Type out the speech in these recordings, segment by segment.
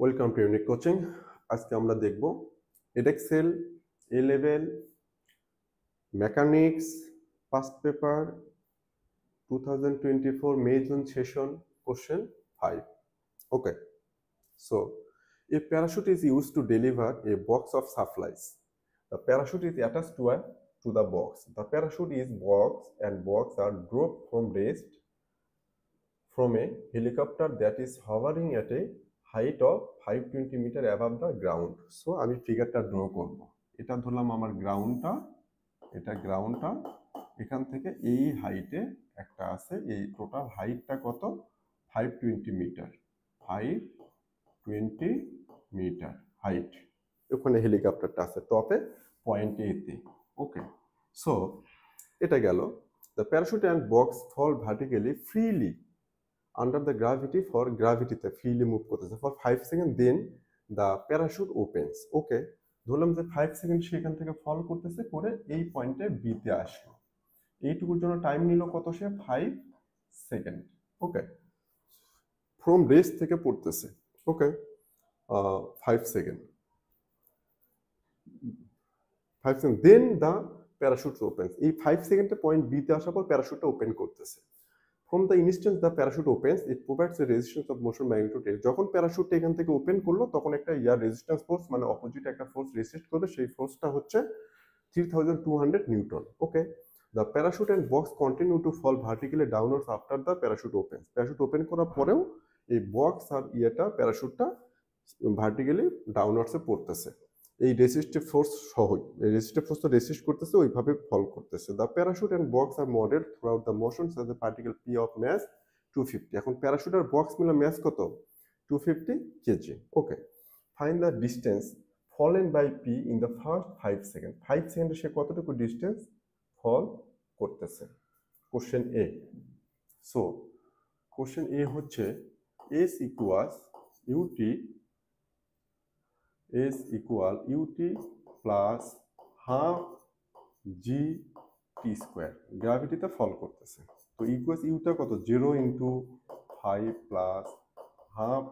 Welcome to unique coaching. আজকে আমরা দেখব Edexcel A level mechanics past paper 2024 May June session question 5. Okay, so a parachute is used to deliver a box of supplies. The parachute is attached to the box. The parachute is box and box are dropped from a helicopter that is hovering at a height of 520 meter above the ground. So আমি ফিগারটা draw করব। এটা ধরলাম আমার গ্রাউন্ডটা, এটা গ্রাউন্ডটা, এখান থেকে এই হাইটে একটা আছে, এই টোটাল হাইটটা কত? 520 মিটার, 520 মিটার হাইট। ওখানে হেলিকপ্টারটা আছে টপে পয়েন্ট এ তে। ওকে, সো এটা গেল। The parachute and box fall vertically freely under the gravity for gravity তে freely move করতেছে for 5 second, then the parachute opens. ওকে, ধরলাম যে 5 সেকেন্ড সেখান থেকে ফল করতেছে, করে এই পয়েন্টে বি তে আসলো। এইটুকুর জন্য টাইম নিল কত? সে 5 সেকেন্ড। ওকে, ফ্রম রেস্ট থেকে পড়তেছে। Okay, 5 second, 5 second, then the parachute opens. এই 5 সেকেন্ডে পয়েন্ট বি তে আসার পর প্যারাশুটটা ওপেন করতেছে। From the instant the parachute opens, it provides a resistance of motion magnitude 8. যখন প্যারাশুটটা এখান থেকে ওপেন করলো তখন একটা রেজিস্ট্যান্স ফোর্স, মানে অপোজিট একটা ফোর্স রেজিস্ট করবে, সেই ফোর্সটা হচ্ছে 3200 Newton. Okay, the parachute and box continue to fall vertically downwards after the parachute opens. Parachute open করার পরেও এই বক্স আর প্যারাশুটটা ভার্টিক্যালি ডাউনওয়ার্ডসে পড়তেছে এই রেজিস্টিভ ফোর্স সহই। এই রেজিস্টিভ ফোর্সটা রেজিস্ট করতেছে, ওইভাবে ফল করতেছে। দ্য প্যারাশুট অ্যান্ড বক্স আর model throughout the motion as a particle P of mass 250। এখন প্যারাশুট আর বক্স মিলে ম্যাস কত? 250 KG. Okay, find the distance fallen by P in the first 5 second. 5 সেকেন্ডে সে কতটুকু distance fall করতেছে? Question A. So question A হচ্ছে S equals UT, S equal ut plus half gt square, গ্র্যাভিটিতে fall করতেছে। তো equals Yuta কত? 0 into 5 plus half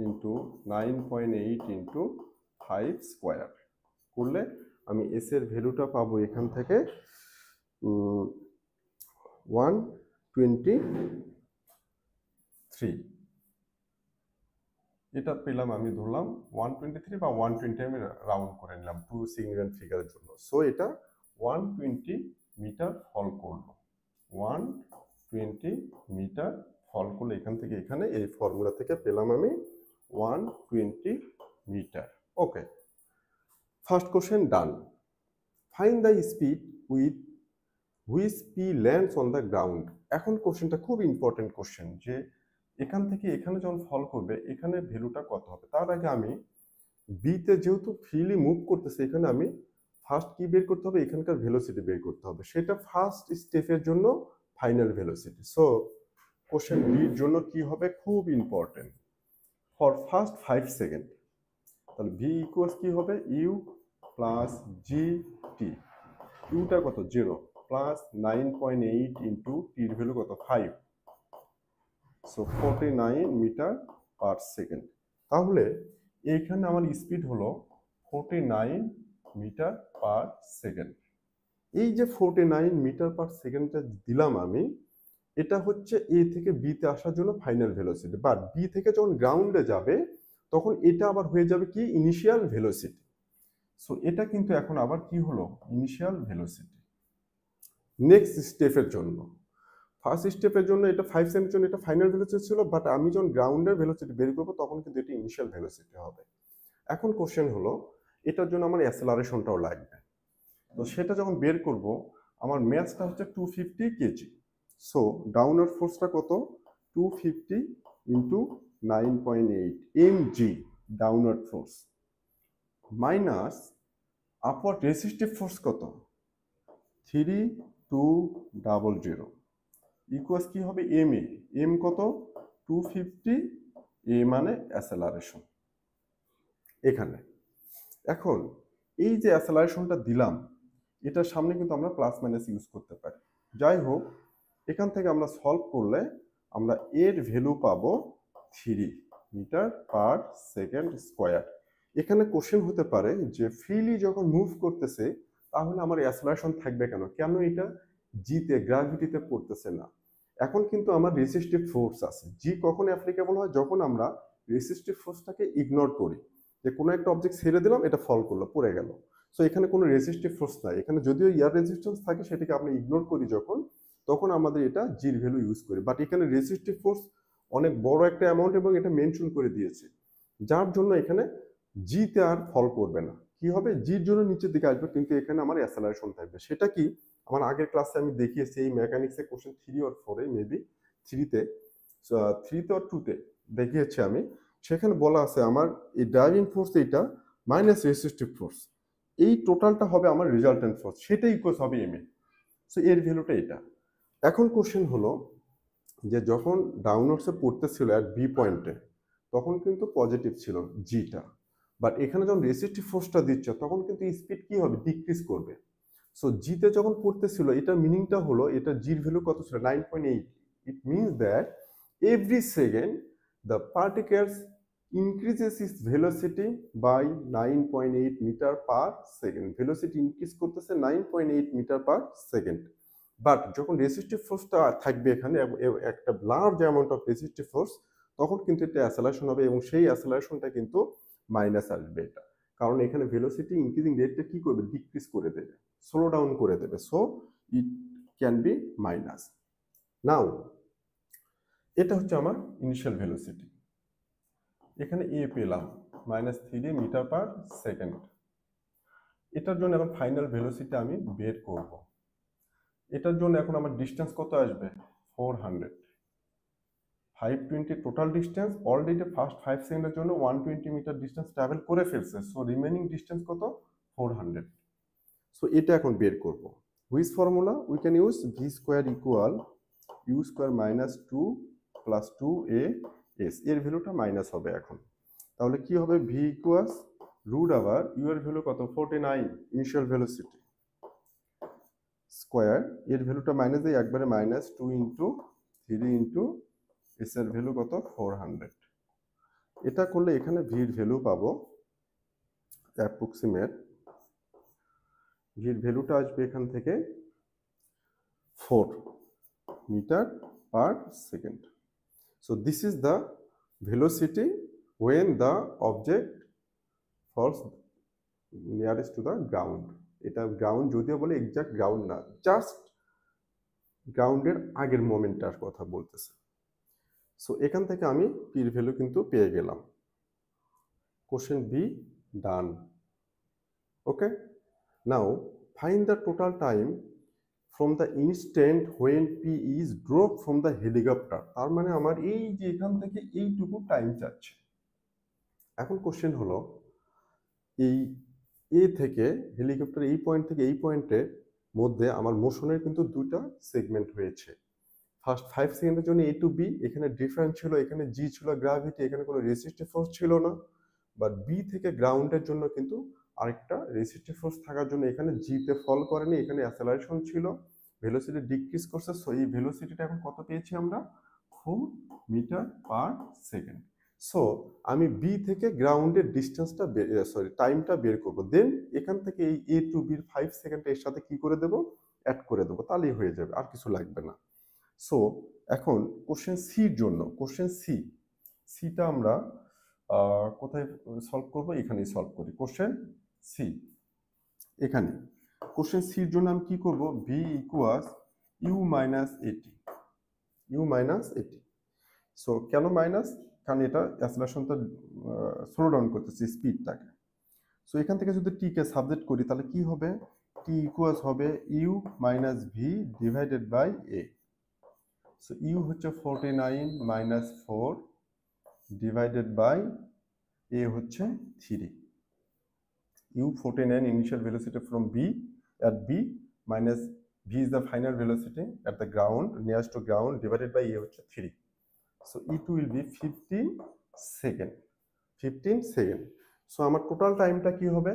into 9.8 into 5 square করলে আমি এস এর ভ্যালুটা পাবো এখান থেকে 123। এটা পেলাম, আমি ধরলাম 123 বা 120, আমি রাউন্ড করে নিলাম টু সিগনিফিক্যান্ট ফিগারের জন্য। সো এটা 120 মিটার ফল করলো, 120 মিটার ফল করলো এখান থেকে এখানে। এই ফর্মুলা থেকে পেলাম আমি 120 meter. Okay, first question done. Find the speed with which P lands on the ground. এখন কোশ্চেনটা খুব ইম্পর্টেন্ট কোশ্চেন, যে এখান থেকে এখানে যখন ফল করবে এখানে ভ্যালুটা কত হবে। তার আগে আমি বিতে যেহেতু ফ্রিলি মুভ করতেছে, এখানে আমি ফার্স্ট কি বের করতে হবে? এখানকার ভেলোসিটি বের করতে হবে। সেটা ফার্স্ট স্টেপের জন্য ফাইনাল ভেলোসিটি। সো কোশ্চেন বির জন্য কি হবে? খুব ইম্পর্টেন্ট, ফর ফার্স্ট 5 সেকেন্ড। তাহলে ভি ইকুয়ালস কি হবে? U plus G T. ইউটা কত? 0 প্লাস 9.8 ইন্টু টির ভ্যালু কত? 5। So 49 meter per second. তাহলে এইখানে আমার স্পিড হলো 49 মিটার পার সেকেন্ড। এই যে 49 মিটার পার সেকেন্ডটা দিলাম আমি, এটা হচ্ছে এ থেকে বিতে আসার জন্য ফাইনাল ভেলোসিটি। বাট বি থেকে যখন গ্রাউন্ডে যাবে তখন এটা আবার হয়ে যাবে কি? Initial velocity. সো এটা কিন্তু এখন আবার কি হলো? Initial velocity. নেক্সট স্টেপের জন্য, ফার্স্ট স্টেপের জন্য এটা 5 সেকেন্ডের জন্য এটা ফাইনাল ভেলোসিটি ছিল, বাট আমি যখন গ্রাউন্ডের ভেলোসিটি বের করবো তখন কিন্তু এটা ইনিশিয়াল ভেলোসিটি হবে। এখন কোশ্চেন হলো এটার জন্য আমার অ্যাসেলারেশনটাও লাগবে। তো সেটা যখন বের করব, আমার ম্যাসটা হচ্ছে 250 কেজি। সো ডাউনওয়ার্ড ফোর্সটা কত? 250 into 9.8 mg downward force, minus upward resistive force কত? 3200 ইকুয়ালস কি হবে? M A. এম কত? 250, এ মানে অ্যাসেলারেশন এখানে। এখন এই যে অ্যাসেলারেশনটা দিলাম, এটার সামনে কিন্তু আমরা প্লাস মাইনাস ইউজ করতে পারি। যাই হোক, এখান থেকে আমরা সলভ করলে আমরা এর ভ্যালু পাবো 3 মিটার পার সেকেন্ড স্কোয়ার। এখানে কোশ্চেন হতে পারে যে ফ্রিলি যখন মুভ করতেছে তাহলে আমার অ্যাসেলারেশন থাকবে কেন, কেন এটা জিতে গ্র্যাভিটিতে পড়তেছে না। এখন কিন্তু আমার রেসিস্টিভ ফোর্স আছে। জি কখন অ্যাপ্লিকেবল হয়, যখন আমরা রেসিস্টিভ ফোর্সটাকে ইগনোর করি, যে কোনো একটা অবজেক্ট ছেড়ে দিলাম, এটা ফল করলো, পড়ে গেল। সো এখানে কোনো রেসিস্টিভ ফোর্স নাই, এখানে যদিও ইয়ার রেজিস্ট্যান্স থাকে সেটাকে আমরা ইগনোর করি যখন, তখন আমাদের এটা জির ভ্যালু ইউজ করি। বাট এখানে রেসিস্টিভ ফোর্স অনেক বড় একটা অ্যামাউন্ট এবং এটা মেনশন করে দিয়েছে, যার জন্য এখানে জিতে আর ফল করবে না। কি হবে, জির জন্য নিচের দিকে আসবে, কিন্তু এখানে আমার অ্যাসেলারেশন থাকবে। সেটা কি, আমার আগের ক্লাসে আমি দেখিয়েছি এই মেকানিক্সে কোশ্চেন 3 অর 4-এ, মেবি 3-তে, 3-তে অর 2-তে দেখিয়েছি আমি। সেখানে বলা আছে আমার এই ড্রাইভিং ফোর্স এইটা মাইনাস রেসিস্টিভ ফোর্স, এই টোটালটা হবে আমার রেজাল্টেন্ট ফোর্স, সেটা ইকুয়ালস হবে এম এ। সো এর ভ্যালুটা এটা। এখন কোশ্চেন হলো যে যখন ডাউনওয়ার্ডসে পড়তেছিল অ্যাট বি পয়েন্টে তখন কিন্তু পজিটিভ ছিল জিটা, বাট এখানে যখন রেসিস্টিভ ফোর্সটা দিচ্ছে তখন কিন্তু স্পিড কি হবে, ডিক্রিজ করবে। সো জিতে যখন পড়তেছিল, এটার মিনিংটা হলো এটা জির ভ্যালু কত ছিল, 9.8। It means that every second the particles increases its velocity by 9.8 meter per second. Velocity increase করতেছে 9.8 মিটার পার সেকেন্ড। বাট যখন রেসিস্টিভ ফোর্সটা থাকবে এখানে, একটা large amount of resistive force, তখন কিন্তু এটা অ্যাসেলারেশন হবে এবং সেই অ্যাসেলারেশনটা কিন্তু মাইনাস আসবে এটা, কারণ এখানে ভেলোসিটি ইনক্রিজিং রেটটা কি করবে, ডিক্রিজ করে দেবে, স্লো ডাউন করে দেবে। So it can be minus. Now এটা হচ্ছে আমার ইনিশিয়াল ভেলোসিটি, এখানে এ পেলাম -3 মিটার পার সেকেন্ড। এটার জন্য এখন ফাইনাল ভেলোসিটি আমি বের করব। এটার জন্য এখন আমার ডিস্টেন্স কত আসবে, 400। 520 টোটাল ডিস্টেন্স, অলরেডি ফার্স্ট 5 সেকেন্ডের জন্য 120 মিটার ডিস্টেন্স ট্রাভেল করে ফেলছে। সো রিমেনিং ডিস্টেন্স কত, 400। সো এটা এখন বের করব। Which formula we can use, V square equal U square minus 2 plus 2a s, এর ভ্যালুটা মাইনাস হবে এখন। তাহলে কি হবে, ভি ইকুয়ালস রুট আবার ইউ এর ভ্যালু কত, 49 ইনিশিয়াল ভেলোসিটি স্কোয়ার, এর ভ্যালুটা মাইনাস দেয় একবারে, -2 ইন্টু 3 ইন্টু এস এর ভ্যালু কত, 400। এটা করলে এখানে ভির ভ্যালু পাবো অ্যাপ্রক্সিমেট, ভির ভ্যালুটা আসবে এখান থেকে 4 meter per second. So this is the velocity when the object falls nearest to the ground. এটা গ্রাউন্ড যদিও বলে, এক্সাক্ট গ্রাউন্ড না, জাস্ট গ্রাউন্ডের আগের মোমেন্টটার কথা বলতেছে। সো এখান থেকে আমি পির ভ্যালু কিন্তু পেয়ে গেলাম। Question be done. Okay, now find the total time from the instant when P is drop from the helicopter. তার মানে আমার এই যে এখান থেকে এইটুকু টাইম চাচ্ছে। এখন কোশ্চেন হলো, এই এ থেকে হেলিকপ্টার এই পয়েন্ট থেকে এই পয়েন্টের মধ্যে আমার মোশনের কিন্তু দুটা সেগমেন্ট হয়েছে। ফার্স্ট 5 সেকেন্ডের জন্য এ টু বি, এখানে ডিফারেন্স ছিল, এখানে জি ছিল গ্র্যাভিটি, এখানে কোনো রেসিস্টিভ ফোর্স ছিল না। বাট বি থেকে গ্রাউন্ডের জন্য কিন্তু আরেকটা রেসিস্টিভ ফোর্স থাকার জন্য এখানে জিতে ফল করেনি, এখানে অ্যাসেলারেশন ছিল, ভেলোসিটি ডিক্রিজ করছে। সো এই ভেলোসিটিটা এখন কত পেয়েছি আমরা, 4 মিটার পার সেকেন্ড। সো আমি বি থেকে গ্রাউন্ডের ডিস্টেন্সটা টাইমটা বের করব। দেন এখান থেকে এই এ টু বির 5 সেকেন্ড এর সাথে কি করে দেব, অ্যাড করে দেবো, তাহলেই হয়ে যাবে, আর কিছু লাগবে না। সো এখন কোশ্চেন সির জন্য, কোশ্চেন সিটা আমরা কোথায় সলভ করব, এখানেই সলভ করি। কোশ্চেন সি, এখানে কোশ্চেন সির জন্য আমি কি করব, ভি ইকুয়ালস ইউ মাইনাস এটি, ইউ মাইনাস এটি। সো কেন মাইনাস, কারণ এটা অ্যাসেলারেশনটা স্লো ডাউন করতেছে স্পিডটাকে। সো এখান থেকে যদি টি কে সাবজেক্ট করি তাহলে কি হবে, টি ইকুয়ালস হবে U minus V divided by A. So U হচ্ছে 49 মাইনাস 4 ডিভাইডেড বাই এ হচ্ছে 3। U 49 initial velocity from B at b minus v is the final velocity at the ground nearest to ground divided by a হচ্ছে 3. So E2 will be 15 second. 15 second. So আমার total টাইমটা কি হবে,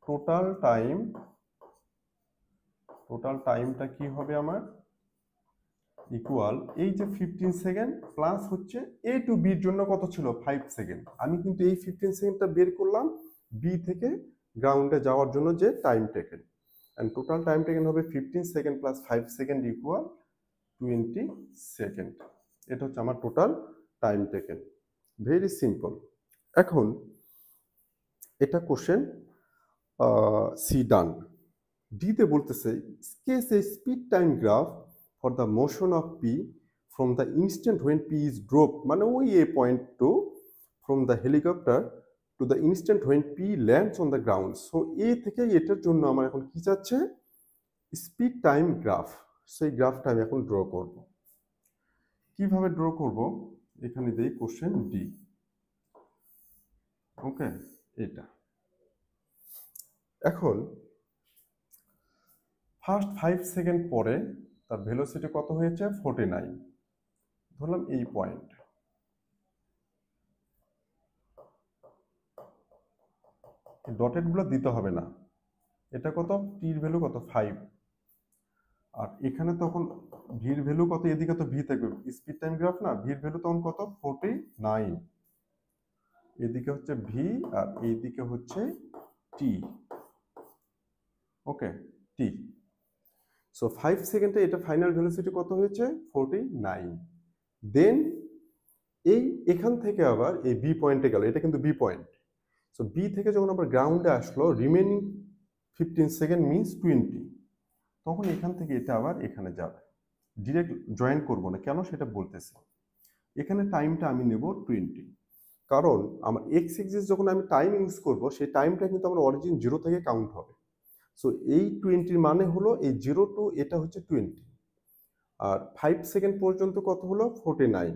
total টাইমটা কি হবে আমার, equal এই যে 15 সেকেন্ড প্লাস হচ্ছে এ টু বির জন্য কত ছিল 5 সেকেন্ড। আমি কিন্তু এই 15 সেকেন্ডটা বের করলাম বি থেকে গ্রাউন্ডে যাওয়ার জন্য যে time taken, and total time taken হবে 15 second plus 5 second equal 20 second. এটা হচ্ছে আমার total time taken. Very simple. এখন এটা কোশ্চেন সি ডান। ডিতে বলতেছে sketch a speed time graph for the motion of P from the instant when P is drop, মানে ওই A point to from the helicopter to the instant when P lands on the ground. So এ থেকে এটার জন্য আমার এখন কি চাচ্ছে speed time graph. সেই গ্রাফটা আমি এখন ড্র করব। কিভাবে ড্র করব এখানে দেই কোশ্চেন ডি। ওকে, এটা এখন ফার্স্ট 5 সেকেন্ড পরে তার ভেলোসিটি কত হয়েছে 49, ধরলাম এই পয়েন্ট। ডটেড গুলো দিতে হবে না। এটা কত, টির ভ্যালু কত 5, আর এখানে তখন ভির ভ্যালু কত, এদিকে তো ভি থাকবে, স্পিড টাইম গ্রাফ না, ভির ভ্যালু তখন কত 49, এদিকে হচ্ছে ভি আর এইদিকে হচ্ছে টি। ওকে, টি। সো 5 সেকেন্ডে এটা ফাইনাল ভেলোসিটি কত হয়েছে 49। দেন এই এখান থেকে আবার এই বি পয়েন্টে গেল, এটা কিন্তু বি পয়েন্ট। সো বি থেকে যখন আবার গ্রাউন্ডে আসলো রিমেনিং 15 সেকেন্ড মিনস 20, তখন এখান থেকে এটা আবার এখানে যাবে। ডিরেক্ট জয়েন করব না, কেন সেটা বলতেছি। এখানে টাইমটা আমি নেব 20, কারণ আমার এক্স এক্সিস যখন আমি টাইম ইউজ করব সেই টাইমটা কিন্তু আমার অরিজিন 0 থেকে কাউন্ট হবে। সো এই 20 মানে হলো এই 0 টু এটা হচ্ছে 20, আর 5 সেকেন্ড পর্যন্ত কত হলো 49,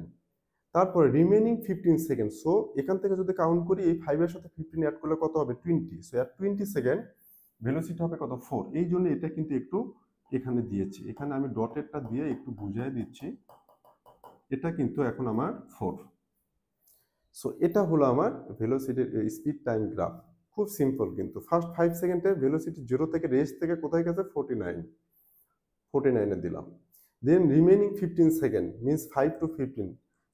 তারপরে রিমেনিং 15 সেকেন্ড। সো এখান থেকে যদি কাউন্ট করি এই 5 এর সাথে 15 অ্যাড করলে কত হবে 20। সো এর 20 সেকেন্ড ভেলোসিটি হবে কত 4। এই জন্য এটা কিন্তু একটু এখানে দিয়েছি, এখানে আমি ডটেডটা দিয়ে একটু বুঝিয়ে দিচ্ছি। এটা কিন্তু এখন আমার 4। সো এটা হলো আমার ভেলোসিটির স্পিড টাইম গ্রাফ। খুব সিম্পল, কিন্তু ফার্স্ট 5 সেকেন্ডে ভেলোসিটি 0 থেকে রেস থেকে কোথায় গেছে 49 এ দিলাম। Then remaining 15 second means 5 to 15,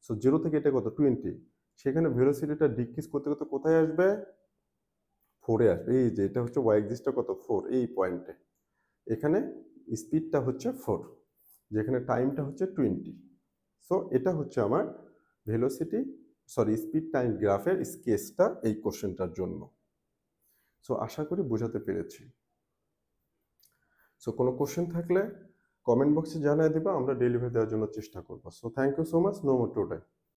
so 0 থেকে এটা কত 20, সেখানে ভেলোসিটিটা ডিক্রিজ করতে করতে কোথায় আসবে 4 এ আসবে। এই যে এটা হচ্ছে ওয়াই এক্সিসটা কত 4, এই পয়েন্টে এখানে স্পিডটা হচ্ছে 4, যেখানে টাইমটা হচ্ছে 20। সো এটা হচ্ছে আমার ভেলোসিটি স্পিড টাইম গ্রাফের স্কেচটা এই কোশ্চেনটার জন্য। সো আশা করি বোঝাতে পেরেছি। সো কোনো কোশ্চেন থাকলে কমেন্ট বক্সে জানিয়ে দিবা, আমরা ডেলিভারি দেওয়ার জন্য চেষ্টা করবো। So thank you so much, no more today.